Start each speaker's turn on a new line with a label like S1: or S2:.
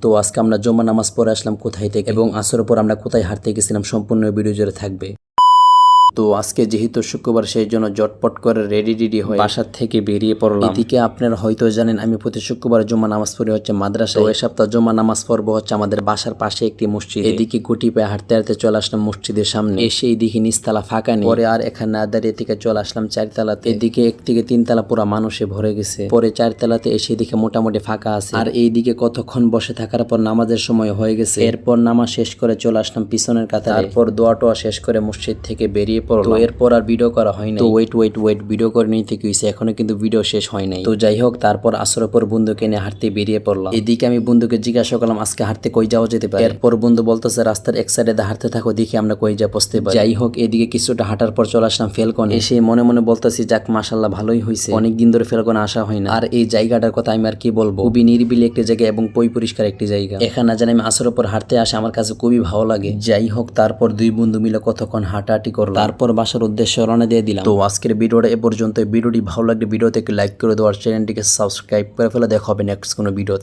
S1: তো আজকে আমরা জুম্মা নামাজ পড়ে আসলাম কোথায় থেকে এবং আসরের পর আমরা কোথায় হাঁটতে গেছিলাম সম্পূর্ণ ভিডিও জুড়ে থাকবে। তো আজকে যেহেতু শুক্রবার সেই জন্য জটপট করে রেডি হয়ে বাসার থেকে বেরিয়ে পড়লাম। এদিকে আপনারা হয়তো জানেন আমি প্রতি শুক্রবার জুম্মা নামাজ পড়ি হচ্ছে মাদ্রাসায়। এ সপ্তাহ জুম্মা নামাজ পড়বো হচ্ছে আমাদের বাসার পাশে একটি মসজিদ। এদিকে গুটি পায়ে হাঁটতে হাঁটতে চলে আসলাম মসজিদের সামনে। এসে এদিকে নিচতলা ফাঁকা নেই, পরে আর এখানে না দাঁড়িয়ে থেকে চলে আসলাম চারতলাতে। এদিকে এক থেকে তিনতলা পুরো মানুষে ভরে গেছে। পরে চারতলাতে এসে এদিকে মোটামুটি ফাঁকা আছে। আর এইদিকে কতক্ষণ বসে থাকার পর নামাজের সময় হয়ে গেছে। এরপর নামাজ শেষ করে চলে আসলাম পিছনের কাতারে। তারপর দোয়া টোয়া শেষ করে মসজিদ থেকে বেরিয়ে পড়লাম। এরপর আর ভিডিও করা হয় না। তো ওয়েট ভিডিও করে নিতে কি হয়েছে, এখনো কিন্তু ভিডিও শেষ হয় নাই। তো যাই হোক, তারপর আসরের পর বন্ধুকে নিয়ে হাঁটতে বেরিয়ে পড়লাম। এদিকে আমি বন্ধুকে জিজ্ঞাসা করলাম আজকে হাঁটতে কই যাওয়া যেতে পারে। এরপর বন্ধু বলতেছে রাস্তার এক সাইডে হাঁটতে থাকো, দেখি আমরা কই যা পৌঁছতে পারি। যাই হোক, এদিকে কিছুটা হাঁটার পর চলে আসলাম ফেলকনে। এসে মনে মনে বলতেছি যাক মাশাআল্লাহ ভালোই হয়েছে, অনেকদিন ধরে ফেলকনে আসা হয় না। আর এই জায়গাটার কথা আমি আর কি বলবো, খুবই নিরিবিলি একটি জায়গা এবং পরিষ্কার একটি জায়গা। এখানে না জানি আমি আসরের পর হাঁটতে আসে আমার কাছে খুবই ভালো লাগে। যাই হোক, তারপর দুই বন্ধু মিলে কতক্ষণ হাঁটাহাঁটি করলাম। তারপর বাসার উদ্দেশ্যে রওনা দিয়ে দিলাম। তো আজকের ভিডিওটা এ পর্যন্ত। ভিডিওটি ভালো লাগলে ভিডিওতে লাইক করে দেওয়ার, চ্যানেলটিকে সাবস্ক্রাইব করে ফেলে দেখা হবে নেক্সট কোনো ভিডিওতে।